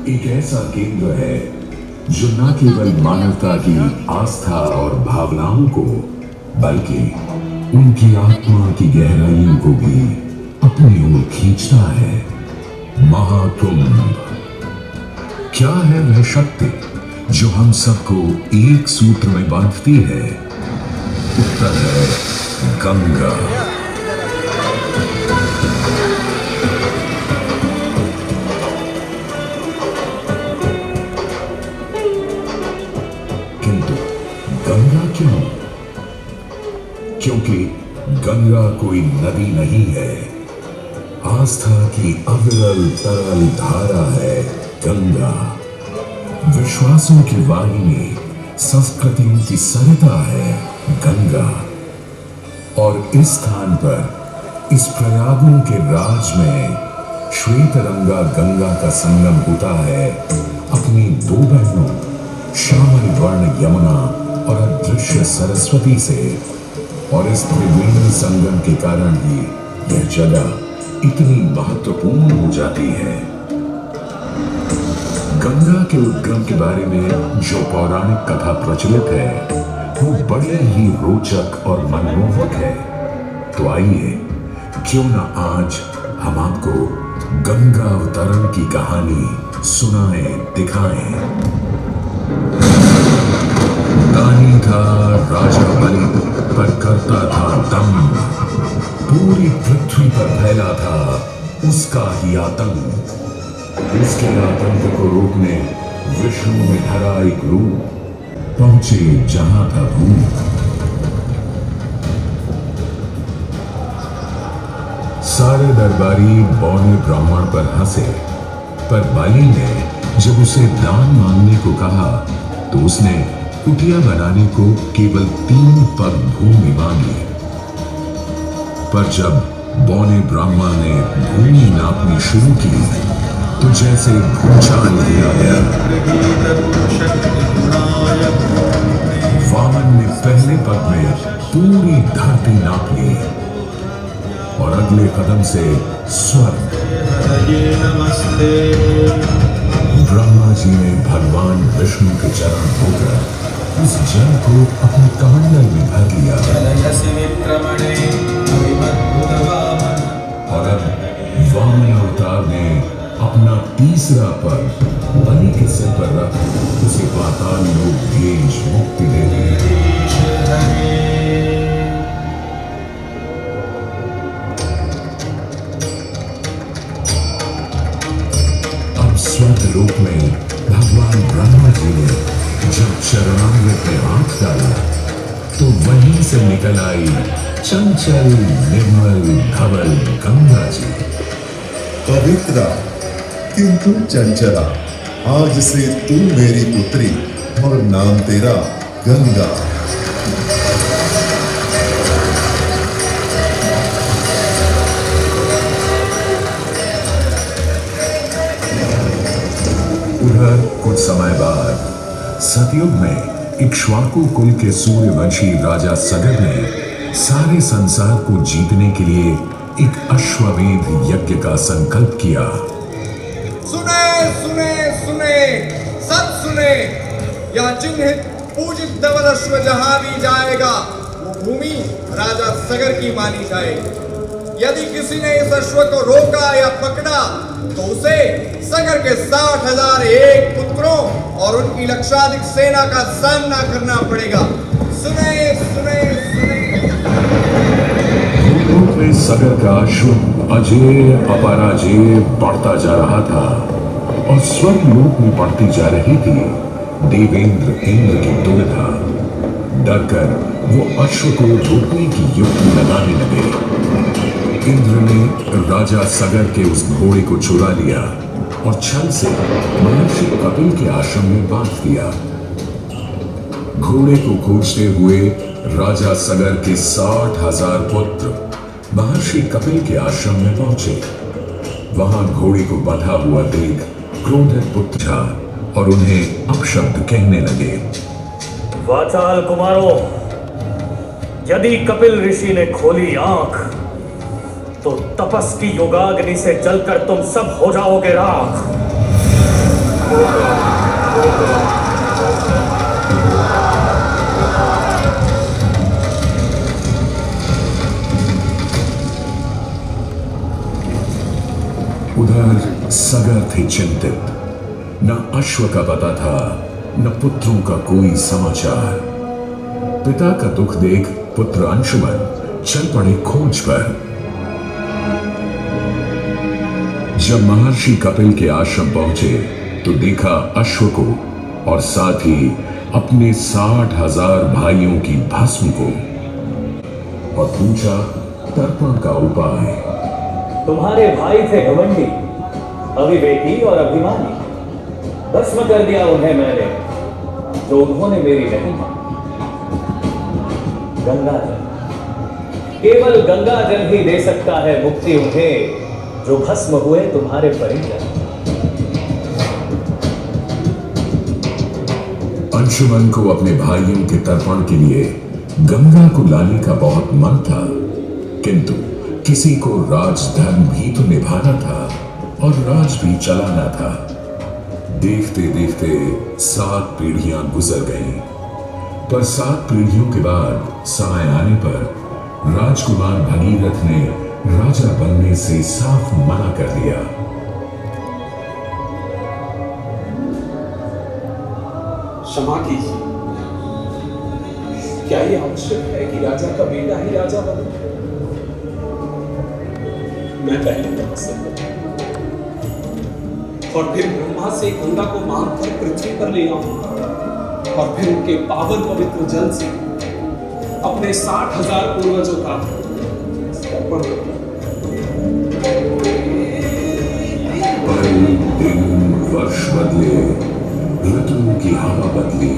एक ऐसा केंद्र है जो न केवल मानवता की आस्था और भावनाओं को बल्कि उनकी आत्मा की गहराइयों को भी अपनी ओर खींचता है। महाकुंभ क्या है वह शक्ति जो हम सबको एक सूत्र में बांधती है? उत्तर है गंगा। किंतु गंगा क्यों? क्योंकि गंगा कोई नदी नहीं है, आस्था की अविरल तरल धारा है गंगा। विश्वासों की वाहिनी, संस्कृतियों की सरिता है गंगा। और इस स्थान पर, इस प्रयागों के राज में श्वेतरंगा गंगा का संगम होता है अपनी दो बहनों श्यामल वर्ण यमुना और अदृश्य सरस्वती से। और इस त्रिवेणी संगम के कारण ही यह जगह इतनी महत्वपूर्ण हो जाती है। गंगा के उद्गम के बारे में जो पौराणिक कथा प्रचलित है वो बड़ी ही रोचक और मनमोहक है। तो आइए क्यों न आज हम आपको गंगा अवतरण की कहानी सुनाएं, दिखाएं। दानी था राजा बलि पर करता था दम, पूरी पृथ्वी पर फैला था उसका ही आतंक। उसके आतंक को रोकने विष्णु ने धरा एक रूप, पहुंचे जहां था भूत। सारे दरबारी बौने ब्राह्मण पर हंसे, पर बलि ने जब उसे दान मांगने को कहा तो उसने कुटिया बनाने को केवल 3 पग भूमि मांगी। पर जब बौने ब्राह्मण ने भूमि नापनी शुरू की तो जैसे भूचाल लिया गया। वामन ने पहले पग में पूरी धरती नाप ली और अगले कदम से स्वर्ग। ब्रह्मा जी ने भगवान विष्णु के चरण धोकर उस जल को अपने कमंडल में भर लिया। और अब वामन अवतार ने अपना तीसरा पग बलि के सिर पर रख उसे पाताल लोक भेज मुक्ति दे दी। अब स्वर्ग लोक में भगवान ब्रह्मा जी ने जब चरणामृत में हाथ डाला तो वहीं से निकल आई चंचल निर्मल धवल गंगा जी। पवित्रा किंतु चंचला, आज से तू मेरी पुत्री और नाम तेरा गंगा। उधर कुछ समय बाद सतयुग में इक्ष्वाकु कुल के सूर्यवंशी राजा सगर ने सारे संसार को जीतने के लिए एक अश्वमेध यज्ञ का संकल्प किया। सुने सुने सुने, सब सुने, यह चिन्हित पूजित धवल अश्व जहां भी जाएगा वो भूमि राजा सगर की मानी जाएगी। यदि किसी ने इस अश्व को रोका या पकड़ा तो उसे सगर के 60,001 पुत्रों और उनकी लक्षाधिक सेना का सामना करना पड़ेगा। सुने सुने सुने। भूलोक में सगर का अश्व अजेय अपराजेय बढ़ता जा रहा था और स्वर्ग लोक में बढ़ती जा रही थी देवेंद्र इंद्र की दुविधा। डरकर वो अश्व को रोकने की युक्ति लगाने लगे। इंद्र ने राजा सगर के उस घोड़े को चुरा लिया और छल से महर्षि कपिल के आश्रम में बांध दिया। घोड़े को खोजते हुए राजा सगर के 60,000 पुत्र महर्षि कपिल के आश्रम में पहुंचे। वहां घोड़े को बंधा हुआ देख क्रोधित पुत्र था और उन्हें अपशब्द कहने लगे। वाचाल कुमारों, यदि कपिल ऋषि ने खोली आंख तो तपस की योगाग्नि से जलकर तुम सब हो जाओगे राख। थे चिंतित। न अश्व का पता था, न पुत्रों का कोई समाचार। पिता का दुख देख पुत्र अंशुमन चल पड़े खोज पर। जब महर्षि कपिल के आश्रम पहुंचे तो देखा अश्व को और साथ ही अपने 60,000 भाइयों की भस्म को, और पूछा तर्पण का उपाय। तुम्हारे भाई थे घमंडी, अविवेकी और अभिमानी। भस्म कर दिया उन्हें मैंने, जो उन्होंने मेरी नहीं मानी। गंगा जल, केवल गंगा जल ही दे सकता है मुक्ति उन्हें, जो भस्म हुए तुम्हारे परिजन। अंशुमन को अपने भाइयों के तर्पण के लिए गंगा को लाने का बहुत मन था, किंतु किसी को राजधर्म भी तो निभाना था और राज भी चलाना था। देखते देखते 7 पीढ़ियां गुजर गईं, पर 7 पीढ़ियों के बाद समय आने पर राजकुमार भगीरथ ने राजा बनने से साफ मना कर दिया। क्षमा कीजिए, क्या यह आवश्यक है कि राजा का बेटा ही राजा बने? मैं पहले तपस्या करूं और फिर ब्रह्मा से गंगा को मांगकर पृथ्वी पर ले आऊं और फिर उनके पावन पवित्र जल से अपने 60,000 पूर्वजों का तर्पण करूं। दिन वर्ष बदले, ऋतुओं की हवा बदली,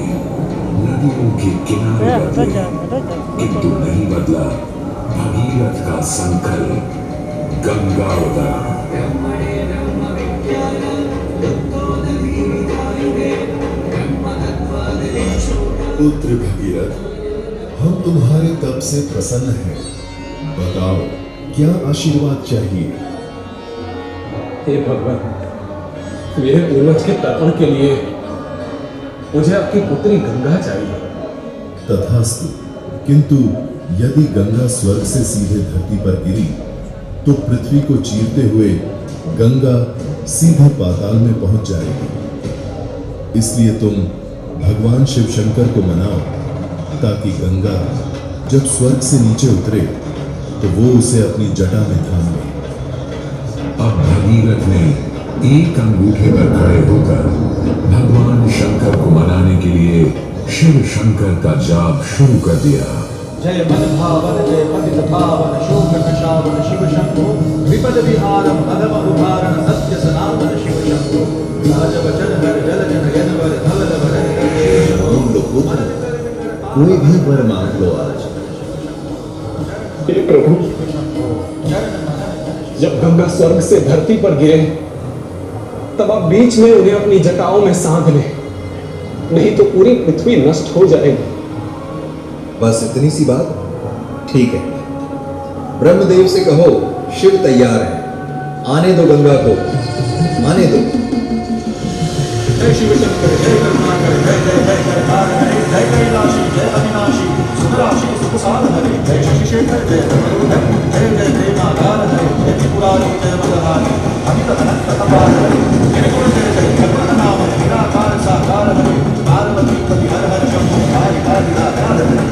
नदियों के किनारे बदले, किंतु नहीं बदला भगीरथ का संकल्प, गंगा उदरा। पुत्र भगीरथ, हम तुम्हारे तप से प्रसन्न हैं। बताओ क्या आशीर्वाद चाहिए? हे भगवान, मेरे पूर्वज के तर्पण के लिए मुझे आपकी पुत्री गंगा चाहिए। तथास्तु, किंतु यदि गंगा स्वर्ग से सीधे धरती पर गिरी तो पृथ्वी को चीरते हुए गंगा सीधे पाताल में पहुंच जाएगी। इसलिए तुम भगवान शिव शंकर को मनाओ ताकि गंगा जब स्वर्ग से नीचे उतरे तो वो उसे अपनी जटा में थाम ले। अब भगीरथ ने एक अंगूठे पर खड़े होकर भगवान शंकर को मनाने के लिए शिव शंकर का जाप शुरू कर दिया। जय मन भावन जय पतित पावन शोक कशावन शिव शंभो विपद विहारम अधम उदाहरण सत्य सनातन शिव शंभो राज वचन हर जल जन यदवर धवल वरण कोई भी वर मांग लो आज। हे प्रभु, जब गंगा स्वर्ग से धरती पर गिरे तब आप बीच में उन्हें अपनी जटाओं में सांध लें, नहीं तो पूरी पृथ्वी नष्ट हो जाएगी। बस इतनी सी बात? ठीक है, ब्रह्मदेव से कहो शिव तैयार है, आने दो गंगा को, आने दो। जय शिव शंकर जय करुणाकर जय जय जय करतार हरे जय कैलाशी जय अविनाशी सुखराशि सुख साध हरे जय शशि शेखर जय धनुर्धर जय जय प्रेमाधार हरे जय त्रिपुरारी जय मदहारी अमित अनंत अपार हरे जय गुण जय जय भगवान नाम निराकार साकार हरे पार्वती पति हर हर शंभो हरि हरि नाथ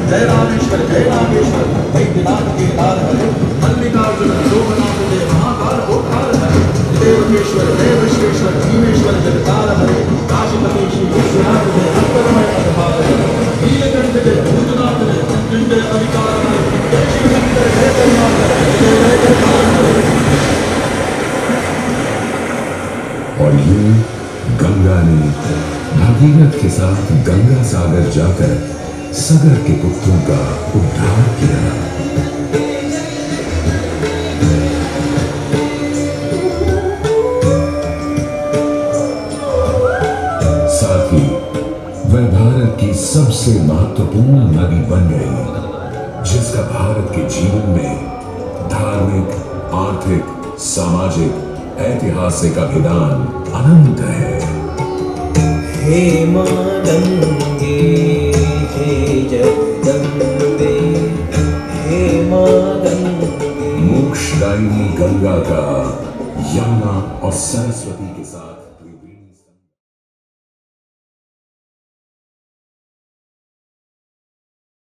जय रामेश्वर जय नागेश्वर वैद्यनाथ के तार हरे मल्लिकार्जुन शोभनाथ जय महाकाल ओंकार हरे देवकेश्वर जय विश्वेश्वर भीमेश्वर जगतार हरे काशीपति श्री विश्वनाथ जय अंतरमय अधभार नीलकंठ जय भूतनाथ जय मृत्युंजय अधिकार हरे जय शिव शंकर जय करुणाकर जय जय करतार हरे। और यूं गंगा ने भगीरथ के साथ गंगा सागर जाकर सगर के पुत्रों का उद्धार किया। साथ ही वह भारत की सबसे महत्वपूर्ण नदी बन गई, जिसका भारत के जीवन में धार्मिक, आर्थिक, सामाजिक, ऐतिहासिक अभिदान अनंत है। हे मां गंगे हे जगदम्बे, हे मां गंगे। मोक्षदायिनी गंगा का यमुना और सरस्वती के साथ